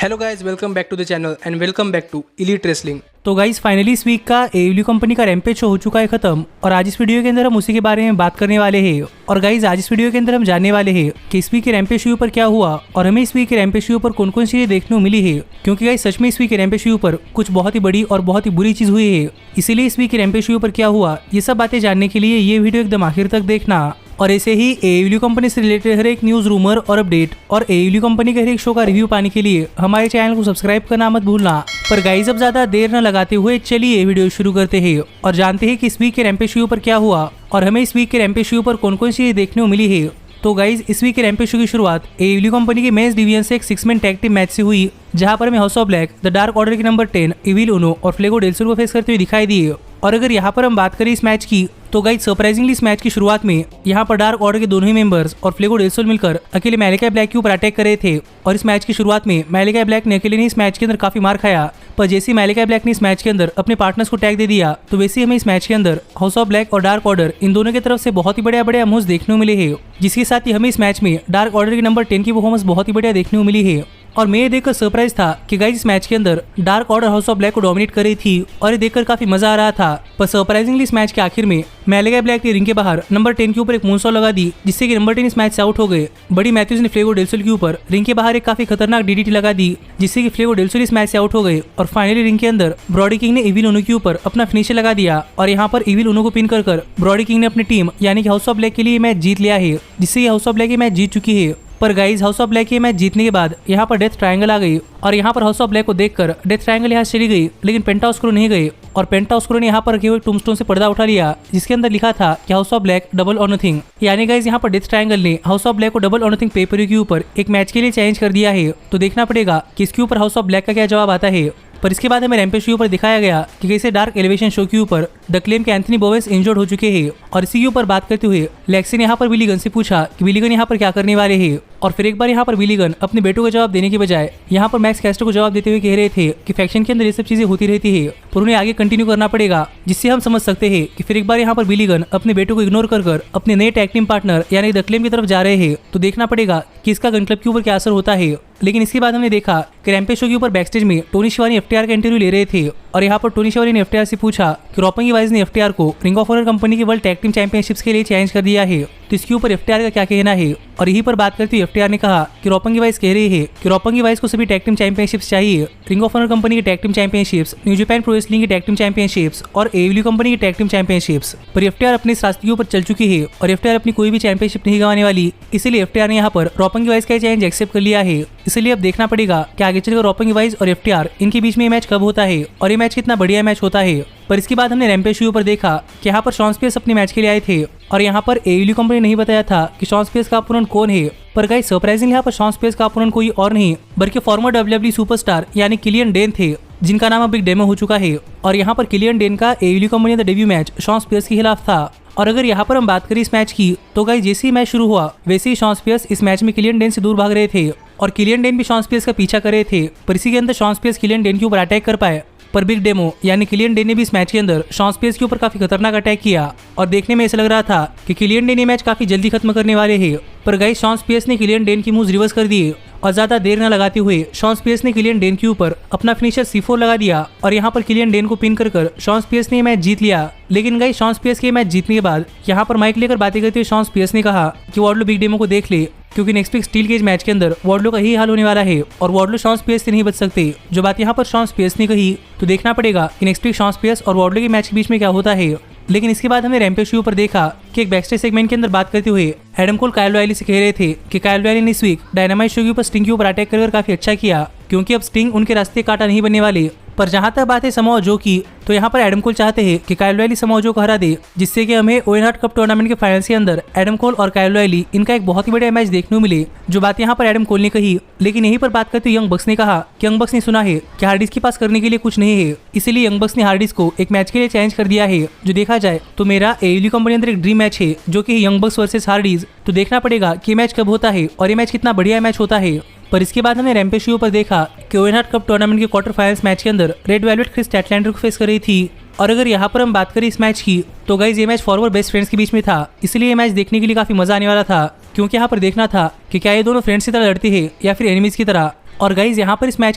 Hello guys, welcome back to the channel and welcome back to elite wrestling. तो guys finally इस week का AEW company का Rampage show हो चुका है खत्म और आज इस वीडियो के अंदर हम उसी के बारे में बात करने वाले हैं। और गाइस आज इस वीडियो के अंदर हम जानने वाले हैं कि इस वीक के रैम्पेज शो पर क्या हुआ और हमें इस वीक के रैम्पेज शो पर कौन कौन सी चीजें देखने को मिली है, क्योंकि गाइस सच में इस वीक के रैम्पेज शो पर कुछ बहुत ही बड़ी और बहुत ही बुरी चीज हुई है। इसीलिए इस वीक के रैम्पेज शो पर क्या हुआ ये सब बातें जानने के लिए ये वीडियो एकदम आखिर तक देखना। और ऐसे ही एडब्ल्यू कंपनी से रिलेटेड हर एक न्यूज, रूमर और अपडेट और एडब्ल्यू कंपनी के हर एक शो का रिव्यू पाने के लिए हमारे चैनल को सब्सक्राइब करना मत भूलना। पर गाइस अब ज्यादा देर न लगाते हुए चलिए वीडियो शुरू करते हैं और जानते हैं कि इस वीक के रैम्पेज शो पर क्या हुआ और हमें इस वीक के रैम्पेज शो पर कौन कौन सी चीजें देखने को मिली है। तो गाइज इस वीक के रैम्पेज शो की शुरुआत एडब्ल्यू कंपनी के मेंस डिवीजन से एक 6-मैन टैग टीम मैच से हुई, जहां पर हमें house of black, the dark order के नंबर 10 इविल उनो और फ्लेगो डेल सोल को फेस करते हुए दिखाई दिए। और अगर यहाँ पर हम बात करें इस मैच की तो गाइज सरप्राइजिंगली इस मैच की शुरुआत में यहाँ पर डार्क ऑर्डर के दोनों ही मेंबर्स और फ्लेगो डेल सोल मिलकर अकेले मैलिका ब्लैक के ऊपर अटैक कर रहे थे। और इस मैच की शुरुआत में मैलिका ब्लैक ने अकेले ने इस मैच के अंदर काफी मार खाया, पर जैसे ही मैलिका ब्लैक ने इस मैच के अंदर अपने पार्टनर्स को टैग दे दिया तो वैसे ही हमें इस मैच के अंदर हाउस ऑफ ब्लैक और डार्क ऑर्डर इन दोनों की तरफ से बहुत ही बड़े मूव्स देखने को मिले हैं, जिसके साथ ही हमें इस मैच में डार्क ऑर्डर के नंबर 10 की परफॉर्मेंस बहुत ही बढ़िया देखने को मिली है। और मैं ये देखकर सरप्राइज था कि गाइस इस मैच के अंदर dark order house of black को डोमिनेट कर रही थी और ये देखकर काफी मजा आ रहा था। पर सरप्राइजिंगली इस मैच के आखिर में मैलिका ब्लैक ने रिंग के बाहर नंबर 10 के ऊपर एक मूनसॉल्ट लगा दी, जिससे कि नंबर 10 इस मैच से आउट हो गए। बड़ी मैथ्यूज ने फ्लेगो डेल सोल के ऊपर रिंग के बाहर एक काफी खतरनाक डीडीटी लगा दी, जिससे कि फ्लेगो डेल सोल इस मैच से आउट हो गए। और फाइनली रिंग के अंदर ब्रॉडी किंग ने इविल उनो के ऊपर अपना फिनिशर लगा दिया और यहाँ पर इविल उनो को पिन कर ब्रॉडी किंग ने अपनी टीम यानी कि हाउस ऑफ ब्लैक के लिए मैच जीत लिया है, जिससे हाउस ऑफ ब्लैक ये मैच जीत चुकी है। पर गाइज हाउस ऑफ ब्लैक के मैच जीतने के बाद यहाँ पर डेथ ट्रायंगल आ गई और यहाँ पर हाउस ऑफ ब्लैक को देखकर डेथ ट्रायंगल यहाँ चली गई, लेकिन पेंटाउस क्रू नहीं गए। और पेंटाउस क्रू ने यहाँ पर रखे हुए टूमस्टोन से पर्दा उठा लिया, जिसके अंदर लिखा था कि हाउस ऑफ ब्लैक डबल और नथिंग। यानी गाइज यहाँ पर डेथ ट्रायंगल ने हाउस ऑफ ब्लैक को डबल और नथिंग पेपर के ऊपर एक मैच के लिए चैलेंज कर दिया है। तो देखना पड़ेगा कि इसके ऊपर हाउस ऑफ ब्लैक का क्या जवाब आता है। पर इसके बाद हमें रैम्पेज शो पर दिखाया गया कि कैसे डार्क एलिवेशन शो के ऊपर द क्लेम के एंथनी बोवेस इंजर्ड हो चुके हैं। और इसी के ऊपर बात करते हुए लेक्सी ने यहाँ पर बिली गन से पूछा कि बिली गन यहाँ पर क्या करने वाले हैं। और फिर एक बार यहाँ पर बिली गन अपने बेटों का जवाब देने के बजाय यहाँ पर मैक्स कैस्टर को जवाब देते हुए कह रहे थे कि फैक्शन के अंदर ये सब चीजें होती रहती है, पर उन्हें आगे कंटिन्यू करना पड़ेगा। जिससे हम समझ सकते हैं कि फिर एक बार यहाँ पर बिली गन अपने बेटों को इग्नोर कर अपने नए टैग टीम पार्टनर यानी द क्लेम की तरफ जा रहे हैं। तो देखना पड़ेगा कि इसका गन क्लब के ऊपर क्या असर होता है। लेकिन इसके बाद हमने देखा कि रैम्पेज शो के ऊपर बैकस्टेज में टोनी शिवानी एफटीआर का इंटरव्यू ले रहे थे और यहाँ पर टोनी शिवानी ने एफटीआर से पूछा कि रोपंगी वाइज ने एफटीआर को रिंग ऑफ ऑनर कंपनी की वर्ल्ड टैग टीम चैंपियनशिप्स के लिए चैलेंज कर दिया है, तो इसके ऊपर एफटीआर का क्या कहना है। और यहीं पर बात करते हुए एफटीआर ने कहा कि रोपंगी वाइज कह रही है कि रोपंगी वाइज को सभी टैग टीम चैंपियनशिप्स चाहिए, रिंग ऑफ ऑनर कंपनी की tag team championships, new Japan pro wrestling की टैग टीम चैंपियनशिप्स और एडब्ल्यू कंपनी की टैग टीम चैंपियनशिप्स। पर एफटीआर अपने इस रास्ते के ऊपर चल चुकी है और एफटीआर अपनी कोई भी चैंपियनशिप नहीं गंवाने वाली, इसीलिए एफटीआर ने यहाँ पर रोपंगी वाइज का चैलेंज एक्सेप्ट कर लिया है। इसलिए अब देखना पड़ेगा कि आगे चलकर रोपंगी वाइज और एफटीआर इनके बीच में ये मैच कब होता है और ये मैच कितना बढ़िया मैच होता है। पर इसके बाद हमने रैम्पेज शो पर देखा कि यहाँ पर शॉन स्पियर्स अपने मैच के लिए आए थे और यहाँ पर एडब्ल्यू कंपनी ने नहीं बताया था कि शॉन स्पियर्स का अपोनेंट कौन है। पर गाइस सरप्राइजिंगली यहाँ पर शॉन स्पियर्स का अपोनेंट कोई और नहीं बल्कि फॉर्मर डब्ल्यूडब्ल्यूई सुपरस्टार यानी किलियन डेन थे, जिनका नाम अब एक डेमो हो चुका है। और यहाँ पर किलियन डेन का एडब्ल्यू कंपनी का डेब्यू मैच शॉन स्पियर्स के खिलाफ था। और अगर यहाँ पर हम बात करें इस मैच की तो गाइस जैसे ही मैच शुरू हुआ वैसे ही शॉन स्पियर्स इस मैच में किलियन डेन से दूर भाग रहे थे और किलियन डेन भी शॉन स्पियर्स का पीछा कर रहे थे। पर इसी के अंदर शॉन स्पियर्स किलियन डेन के ऊपर अटैक कर पाए, पर बिग डेमो यानी किलियन डेन ने भी इस मैच के अंदर शॉन स्पियर्स के ऊपर काफी खतरनाक अटैक किया और देखने में ऐसा लग रहा था कि किलियन डेन ये मैच काफी जल्दी खत्म करने वाले हैं। पर गाइस शॉन स्पियर्स ने किलियन डेन की मूव्स रिवर्स कर दिए और ज्यादा देर न लगाते हुए शॉन स्पियर्स ने किलियन डेन के ऊपर अपना फिनिशर C4 लगा दिया और यहाँ पर किलियन डेन को पिन कर शॉन स्पियर्स ने ये मैच जीत लिया। लेकिन गाइस शॉन स्पियर्स के मैच जीतने के बाद यहाँ पर माइक लेकर बातें करते हुए शॉन स्पियर्स ने कहा कि वार्डलो बिग डेमो को देख ले, क्योंकि next week steel cage match के अंदर वार्डलो का ही हाल होने वाला है और वार्डलो शॉन स्पियर्स से नहीं बच सकते। जो बात यहाँ पर शॉन स्पियर्स ने कही तो देखना पड़ेगा कि नेक्स्ट वीक शॉन स्पियर्स और वार्डलो के मैच के बीच में क्या होता है। लेकिन इसके बाद हमने रैम्पेज शो पर देखा कि एक बैकस्टेज सेगमेंट के अंदर बात करते हुए एडम कोल काइल ओराइली से कह रहे थे कि काइल ओराइली ने इस वीक डायनामाइट शो के ऊपर स्टिंग के ऊपर अटैक कर काफी अच्छा किया, क्योंकि अब स्टिंग उनके रास्ते काटा नहीं बनने वाले। पर जहां तक बात है समोआ जो की, तो यहाँ पर एडम कोल चाहते हैं कि काइल ओराइली समोआ जो को हरा दे, जिससे कि हमें ओवेन हार्ट कप टूर्नामेंट के फाइनल्स के अंदर एडम कोल और काइल ओराइली इनका एक बहुत ही बड़ा मैच देखने को मिले। जो बात यहाँ पर एडम कोल ने कही, लेकिन यहीं पर बात करते यंग बक्स ने कहा कि यंग बक्स ने सुना है कि हार्डिस के पास करने के लिए कुछ नहीं है, इसीलिए यंग बक्स ने हार्डिस को एक मैच के लिए चैलेंज कर दिया है। जो देखा जाए तो मेरा एडब्ल्यू कंपनी अंदर एक ड्रीम मैच है जो कि यंग बक्स वर्सेस हार्डिस। तो देखना पड़ेगा कि मैच कब होता है और ये मैच कितना बढ़िया मैच होता है। पर इसके बाद हमने रैम्पेज शो पर देखा कि ओवेन हार्ट कप टूर्नामेंट के क्वार्टर फाइनल्स मैच के अंदर रेड वेलवेट क्रिस स्टैटलैंडर को फेस कर रही थी। और अगर यहाँ पर हम बात करें इस मैच की तो गाइज ये मैच फॉरवर्ड बेस्ट फ्रेंड्स के बीच में था, इसलिए ये मैच देखने के लिए काफी मजा आने वाला था, क्योंकि यहाँ पर देखना था कि क्या ये दोनों फ्रेंड्स की तरह लड़ते हैं या फिर एनिमीज की तरह। और गाइज यहाँ पर इस मैच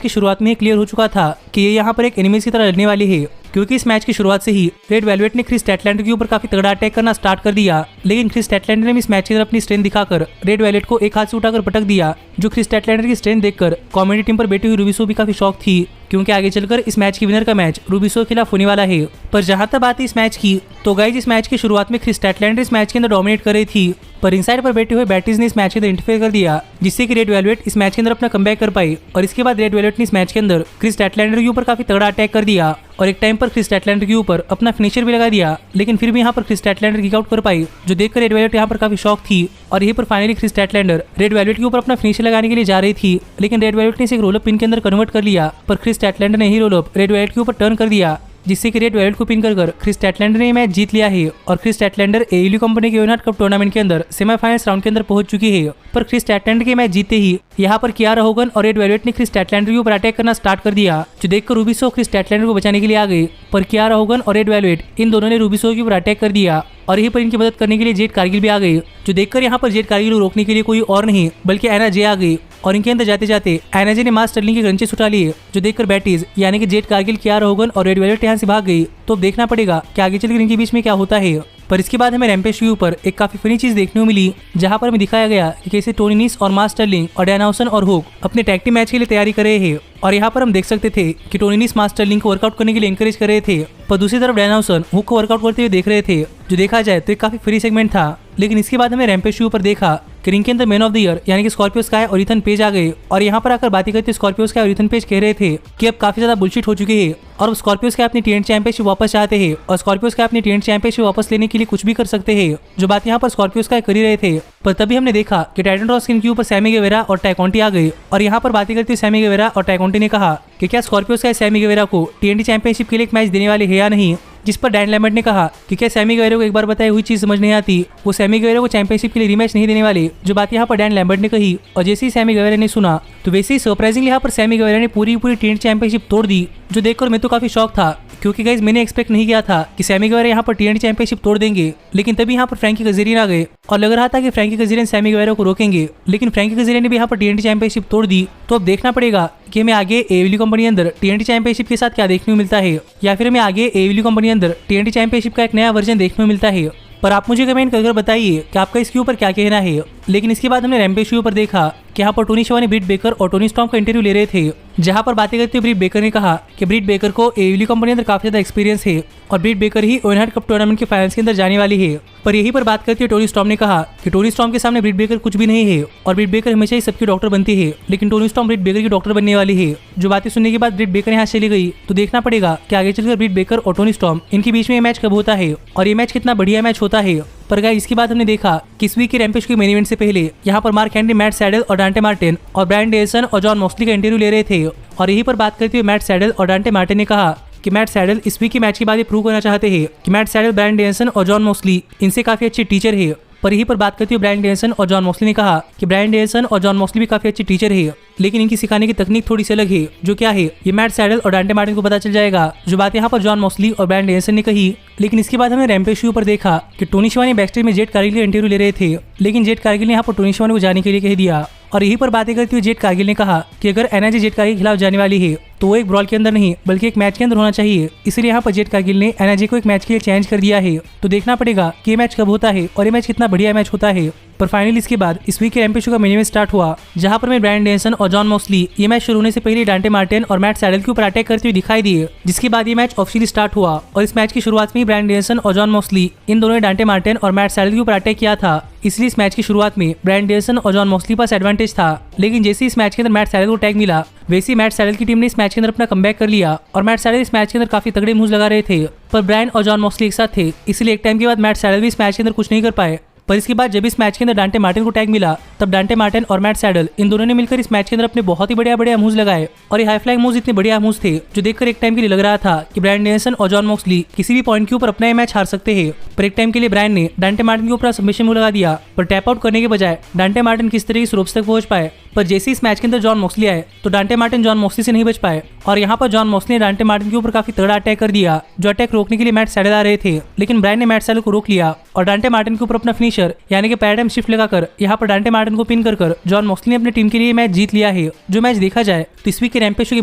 की शुरुआत में ही क्लियर हो चुका था कि ये यहाँ पर एक एनिमीज की तरह लड़ने वाली है, क्योंकि इस मैच की शुरुआत से ही रेड वेलवेट ने क्रिस स्टैटलैंडर के ऊपर काफी तगड़ा अटैक करना स्टार्ट कर दिया। लेकिन क्रिस स्टैटलैंडर ने इस मैच के अंदर अपनी स्ट्रेंथ दिखाकर रेड वेलवेट को एक हाथ से उठाकर पटक दिया, जो क्रिस स्टैटलैंडर की स्ट्रेंथ देखकर कॉमेडी टीम पर बैठी हुई रूबिसो भी काफी शौक थी, क्योंकि आगे चलकर इस मैच की विनर का मैच रूबिसो के खिलाफ होने वाला है। पर जहां तक बात है इस मैच की, तो गाइज इस मैच की शुरुआत में क्रिस स्टैटलैंडर इस मैच के अंदर डोमिनेट कर रही थी, पर इनसाइड पर बैठे हुए बैटीज ने इस मैच के अंदर इंटरफेयर कर दिया, जिससे कि रेड वेलवेट इस मैच के अंदर अपना कमबैक कर पाई। और इसके बाद रेड वेलवेट ने इस मैच के अंदर क्रिस स्टैटलैंडर के ऊपर काफी तगड़ा अटैक कर दिया और एक टाइम पर क्रिस स्टैटलैंडर के ऊपर अपना फिनिशर भी लगा दिया, लेकिन फिर भी यहाँ पर क्रिस स्टैटलैंडर किक आउट कर पाई, जो देखकर रेड वेलवेट यहाँ पर काफी शॉक थी। और यहीं पर फाइनली क्रिस स्टैटलैंडर रेड वेलवेट के ऊपर अपना फिनिशर लगाने के लिए जा रही थी, लेकिन रेड वेलवेट ने इसे एक रोलअप पिन के अंदर कन्वर्ट कर लिया, पर क्रिस स्टैटलैंडर ने ही रोलअप रेड वेलवेट के ऊपर टर्न कर दिया, जिससे कि रेड वेलवेट को पिन कर क्रिस स्टैटलैंडर ने मैच जीत लिया है। और क्रिस स्टैटलैंडर एएलयू कंपनी के यूनाइट कप टूर्नामेंट के अंदर सेमीफाइनल्स राउंड के अंदर पहुंच चुकी है। पर क्रिस स्टैटलैंडर के मैच जीतते ही यहाँ पर कियारा होगन और रेड वेलवेट ने क्रिस स्टैटलैंडर के ऊपर अटैक करना स्टार्ट कर दिया, जो देखकर रूबिसो क्रिस स्टैटलैंडर को बचाने के लिए आ गई। पर कियारा होगन और रेड वेलवेट इन दोनों ने रूबिसो के ऊपर अटैक कर दिया और यहीं पर इनकी मदद करने के लिए जेट कारगिल भी आ गई, जो देखकर यहाँ पर जेट कारगिल को रोकने के लिए कोई और नहीं बल्कि एना जे आ गई। और इनके अंदर जाते जाते एना जे ने मास स्टर्लिंग के क्रंचेस उठा लिए, जो देखकर बैटीज यानी कि जेट कारगिल, कियारा होगन और रेड वेलवेट यहाँ से भाग गई। तो अब देखना पड़ेगा कि आगे चलकर इनके बीच में क्या होता है। पर इसके बाद हमें रैम्पेज के ऊपर एक काफी फनी चीज देखने को मिली, जहां पर हमें दिखाया गया कि कैसे टोनी नीस और मास स्टर्लिंग और डैनाउसन और हुक अपने टैग टीम मैच के लिए तैयारी कर रहे हैं। और यहाँ पर हम देख सकते थे कि टोनी नीस मास स्टर्लिंग को वर्कआउट करने के लिए एंकरेज कर रहे थे, पर दूसरी तरफ डैनाउसन हुक को वर्कआउट करते हुए देख रहे थे, जो देखा जाए तो एक काफी फ्री सेगमेंट था। लेकिन इसके बाद हमें रैम्पेज के ऊपर देखा कि रिंग के अंदर मैन ऑफ द ईयर यानी कि स्कॉर्पियो स्काई और इथन पेज आ गए, और यहाँ पर आकर बातें करते स्कॉर्पियो स्काई और इथन पेज कह रहे थे कि अब काफी ज्यादा बुलशिट हो चुकी है और अब स्कॉर्पियो स्काई अपनी टीएनटी चैंपियनशिप वापस चाहते हैं और स्कॉर्पियो स्काई अपनी टीएनटी चैंपियनशिप वापस लेने के लिए कुछ भी कर सकते हैं, जो बात यहाँ पर स्कॉर्पियो स्काई कर ही रहे थे। पर तभी हमने देखा कि टाइटन रॉ स्किन के ऊपर सैमी गेवेरा और टैकोंटी आ गई, और यहाँ पर बातें करते सैमी गेवेरा और टैकोंटी ने कहा कि क्या स्कॉर्पियो स्काई सैमी गेवेरा को टीएनटी चैंपियनशिप के लिए एक मैच देने वाले है या नहीं, जिस पर डैन लैम्बर्ट ने कहा कि क्या सैमी गेवेरा को एक बार बताई हुई चीज समझ नहीं आती, वो सैमी गेवेरा को चैंपियनशिप के लिए रीमैच नहीं देने वाले, जो बात यहाँ पर डैन लैम्बर्ट ने कही। और जैसे ही सैमी गेवेरा ने सुना तो वैसे ही सरप्राइजिंगली यहाँ पर सैमी गेवेरा ने पूरी टीएनटी चैंपियनशिप तोड़ दी, जो देखकर मैं तो काफी शॉक था, क्योंकि गाइज मैंने एक्सपेक्ट नहीं किया था कि सैमी गेवेरा यहाँ पर टीएनटी चैंपियनशिप तोड़ देंगे। लेकिन तभी यहाँ पर फ्रैंकी कजेरियन आ गए और लग रहा था कि फ्रैंकी कजेरियन सैमी गेवेरा को रोकेंगे, लेकिन फ्रैंकी कजेरियन ने भी यहाँ पर टीएनटी चैंपियनशिप तोड़ दी। तो अब देखना पड़ेगा कि हमें आगे एएलयू कंपनी अंदर टीएनटी चैंपियनशिप के साथ क्या देखने को मिलता है, या फिर हमें आगे एएलयू कंपनी अंदर टीएनटी चैंपियनशिप का एक नया वर्जन देखने को मिलता है। पर आप मुझे कमेंट करके बताइए कि आपका इसके ऊपर क्या कहना है। लेकिन इसके बाद हमने रैम्पेज के ऊपर देखा कि यहाँ पर टोनी शिवानी ब्रिट बेकर और टोनी स्टॉर्म का इंटरव्यू ले रहे थे, जहां पर बातें करते हुए ब्रिट बेकर ने कहा कि ब्रिट बेकर को एएलयू कंपनी अंदर काफी ज्यादा एक्सपीरियंस है और ब्रिट बेकर ही यूनाइटेड कप टूर्नामेंट के फाइनल्स के अंदर जाने वाली है। पर यहीं पर बात करते हुए टोनी स्टॉर्म ने कहा कि टोनी स्टॉर्म के सामने ब्रिट बेकर कुछ भी नहीं है और ब्रिट बेकर हमेशा ही सबकी डॉक्टर बनती है, लेकिन टोनी स्टॉर्म ब्रिट बेकर की डॉक्टर बनने वाली है। जो बातें सुनने के बाद ब्रिट बेकर यहाँ चली गई, तो देखना पड़ेगा कि आगे चलकर ब्रिट बेकर और टोनी स्टॉर्म इनके बीच में ये मैच कब होता है और ये मैच कितना बढ़िया मैच होता है। पर गाइस इसके बाद हमने देखा कि इस वीक के रैम्पेज के मेन इवेंट से पहले यहाँ पर मार्क हेनरी, मैट सैडल और डांटे मार्टिन और ब्रायन डेविसन और जॉन मॉक्सली का इंटरव्यू ले रहे थे। और यहीं पर बात करते हुए मैट सैडल और डांटे मार्टिन ने कहा कि मैट सैडल इस वीक के मैच के बाद ये प्रूव करना चाहते हैं कि मैट सैडल, ब्रायन डेविसन और जॉन मॉक्सली इनसे काफी अच्छे टीचर है। पर यहीं पर बात करते हुए ब्रायन डेविसन और जॉन मॉक्सली ने कहा कि ब्रायन डेविसन और जॉन मॉक्सली भी काफी अच्छे टीचर है, लेकिन इनकी सिखाने की तकनीक थोड़ी सी अलग है, जो क्या है ये मैट सैडल और डांटे मार्टिन को पता चल जाएगा, जो बात यहाँ पर जॉन मॉक्सली और ब्रायन डेविसन ने कही। लेकिन इसके बाद हमने रैम्पेज के ऊपर देखा कि टोनी शिवानी बैकस्टेज में जेट कारगिल का इंटरव्यू ले रहे थे, लेकिन जेट कारगिल ने यहाँ पर टोनी शिवानी को जाने के लिए कह दिया। और यहीं पर बातें करते हुए जेट कारगिल ने कहा कि अगर एनआरजे जेट कारगिल के खिलाफ जाने वाली है तो वो एक ब्रॉल के अंदर नहीं बल्कि एक मैच के अंदर होना चाहिए, इसलिए यहाँ पर जेट कारगिल ने एनआरजे को एक मैच के लिए चेंज कर दिया है। तो देखना पड़ेगा कि ये मैच कब होता है और ये मैच कितना बढ़िया मैच होता है। पर फाइनली इसके बाद इस वीक के रैम्पेज का मेन इवेंट स्टार्ट हुआ, जहां पर मैं ब्रायन डेविसन और जॉन मॉक्सली ये मैच शुरू होने से पहले डांटे मार्टिन और मैट सैडल के ऊपर अटैक करते हुए दिखाई दिए, जिसके बाद ये मैच ऑफिशियली स्टार्ट हुआ। और इस मैच की शुरुआत में ही ब्रायन डेविसन और जॉन मॉक्सली इन दोनों ने डांटे मार्टिन और मैट सैडल के ऊपर अटैक किया था, इसलिए इस मैच की शुरुआत में ब्रायन डेविसन और जॉन मॉक्सली पास एडवांटेज था। लेकिन जैसे इस मैच के अंदर मैट सैडल को टैग मिला, वैसे ही मैट सैडल की टीम ने इस मैच के अंदर अपना कमबैक कर लिया और मैट सैडल इस मैच के अंदर काफी तगड़े मूव्स लगा रहे थे, पर ब्रायन और जॉन मॉक्सली एक साथ थे, इसलिए एक टाइम के बाद मैट सैडल भी इस मैच के अंदर कुछ नहीं कर पाए। पर इसके बाद जब इस मैच के अंदर डांटे मार्टिन को टैग मिला, तब डांटे मार्टिन और मैट सैडल इन दोनों ने मिलकर इस मैच के अंदर अपने बहुत ही बढ़िया मूव्स लगाए, और ये हाई फ्लाइंग मूव्स इतने बढ़िया मूव्स थे जो देखकर एक टाइम के लिए लग रहा था कि ब्रायन डेविसन और जॉन मॉक्सली किसी भी पॉइंट के ऊपर अपना ये मैच हार सकते हैं। पर एक टाइम के लिए ब्रायन ने डांटे मार्टिन के ऊपर सबमिशन मूव लगा दिया, पर टैप आउट करने के बजाय डांटे मार्टिन किस तरीके से रोप्स तक पहुंच पाए। पर जैसे इस मैच के अंदर जॉन मॉक्सली आए तो डांटे मार्टिन जॉन मॉक्सली से नहीं बच पाए, और यहाँ पर जॉन मॉक्सली ने डांटे मार्टिन के ऊपर काफी तगड़ा अटैक कर दिया, जो अटैक रोकने के लिए मैट सैडल आ रहे थे, लेकिन ब्रायन ने मैट सैडल को रोक लिया और डांटे मार्टिन के ऊपर अपना फिनिश फिनिशर यानी कि पैराडाइम शिफ्ट लगाकर यहाँ पर डांटे मार्टिन को पिन कर जॉन मॉक्सली ने अपनी टीम के लिए मैच जीत लिया है। जो मैच देखा जाए तो इस वीक के रैम्पेज शो के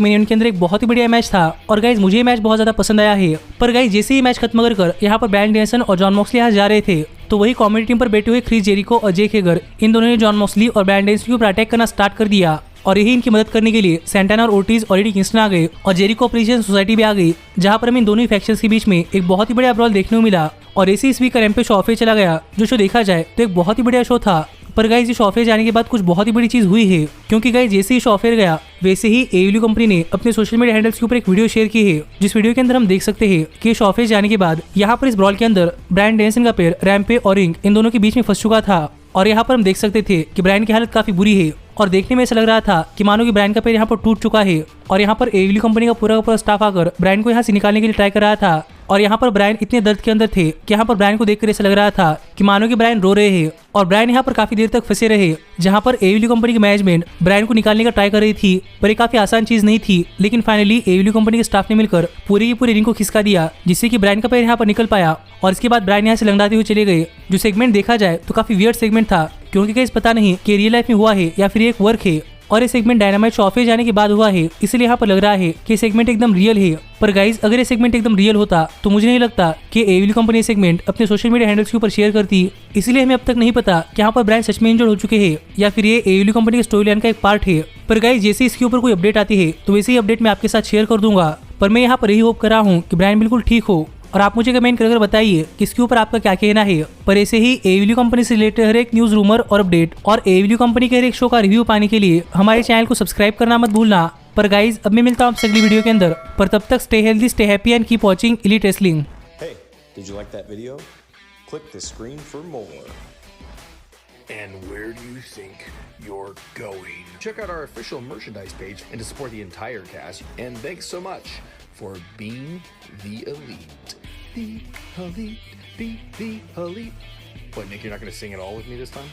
मेन इवेंट के अंदर एक बहुत ही बढ़िया मैच था और गाइज मुझे ये मैच बहुत ज्यादा पसंद आया है। पर गाइज जैसे ही मैच खत्म कर यहाँ पर ब्रायन डेनियल्सन और जॉन मॉक्सली यहाँ जा रहे थे तो वही कॉमेडी टीम पर बैठे हुए क्रिस जेरिको और जेक हेगर इन दोनों ने जॉन मॉक्सली और ब्रायन डेनियल्सन के ऊपर अटैक करना स्टार्ट कर दिया और यही इनकी मदद करने के लिए सैंटाना और ओर्टिज और एडी किंगस्टन आ गए और जेरिको अप्रिशिएशन सोसाइटी भी आ गई, जहां पर हमें इन दोनों ही फैक्शंस के बीच में एक बहुत ही बढ़िया ब्रॉल देखने को मिला। और ऐसे इस वीक का रैम्पेज शो ऑफे चला गया। जो शो देखा जाए तो एक बहुत ही बढ़िया शो था। पर गाइज इस ऑफे जाने के बाद कुछ बहुत ही बड़ी चीज हुई है, क्योंकि गाइज जैसे ही शो ऑफे गया वैसे ही AEW कंपनी ने अपने सोशल मीडिया हैंडल्स के ऊपर एक वीडियो शेयर की है, जिस वीडियो के अंदर हम देख सकते हैं कि शो ऑफे जाने के बाद यहाँ पर इस ब्रॉल के अंदर ब्रायन डेनियल्सन का पैर रैम्प पे और रिंग इन दोनों के बीच में फंस चुका था। और यहाँ पर हम देख सकते थे कि ब्रायन की हालत काफी बुरी है और देखने में ऐसा लग रहा था कि मानो कि ब्रायन का पैर यहाँ पर टूट चुका है। और यहाँ पर AEW कंपनी का पूरा स्टाफ आकर ब्रायन को यहाँ से निकालने के लिए ट्राई कर रहा था। और यहाँ पर ब्रायन इतने दर्द के अंदर थे कि यहाँ पर ब्रायन को देखकर ऐसा लग रहा था कि मानो कि ब्रायन रो रहे हैं। और ब्रायन यहाँ पर काफी देर तक फंसे रहे, जहाँ पर AEW कंपनी की मैनेजमेंट ब्रायन को निकालने का ट्राई कर रही थी, पर ये काफी आसान चीज नहीं थी। लेकिन फाइनली AEW कंपनी के स्टाफ ने मिलकर पूरी की पूरी रिंग को खिसका दिया, जिससे कि ब्रायन का पैर यहाँ पर निकल पाया। और इसके बाद ब्रायन यहाँ से लंगड़ाते हुए चले गए। जो सेगमेंट देखा जाए तो काफी वियर्ड सेगमेंट था, क्योंकि गाइस पता नहीं कि रियल लाइफ में हुआ है या फिर एक वर्क है। और ये सेगमेंट डायनामाइट शो ऑफे जाने के बाद हुआ है, इसलिए यहाँ पर लग रहा है कि सेगमेंट एकदम रियल है। पर गाइज अगर ये सेगमेंट एकदम रियल होता तो मुझे नहीं लगता कि AEW कंपनी सेगमेंट अपने सोशल मीडिया हैंडल्स के ऊपर शेयर करती। इसलिए हमें अब तक नहीं पता कि यहाँ पर ब्रायन सच में इंजर्ड हो चुके हैं या फिर ये AEW कंपनी के स्टोरी लाइन का एक पार्ट है। पर गाइज जैसे इसके ऊपर कोई अपडेट आती है तो वैसे ही अपडेट मैं आपके साथ शेयर कर दूंगा। पर मैं यहाँ पर यही होप कर रहा हूँ कि ब्रायन बिल्कुल ठीक हो। और आप मुझे कमेंट कर बताइए कि इसके ऊपर आपका क्या कहना है। पर ऐसे ही AEW कंपनी से रिलेटेड हर एक न्यूज रूमर और अपडेट और AEW कंपनी के हर एक शो का रिव्यू पाने के लिए हमारे चैनल को सब्सक्राइब करना मत भूलना। पर गाइज अब मैं मिलता हूँ आपसे अगली वीडियो के अंदर। पर तब तक stay healthy, stay happy and keep watching elite wrestling. Hey, did you like that video? Click the screen for more. And where do you think you're going? Check out our official merchandise page and to support the entire cast. And thanks so much for being the elite. The elite, the elite. What, Nick, you're not going to sing it all with me this time?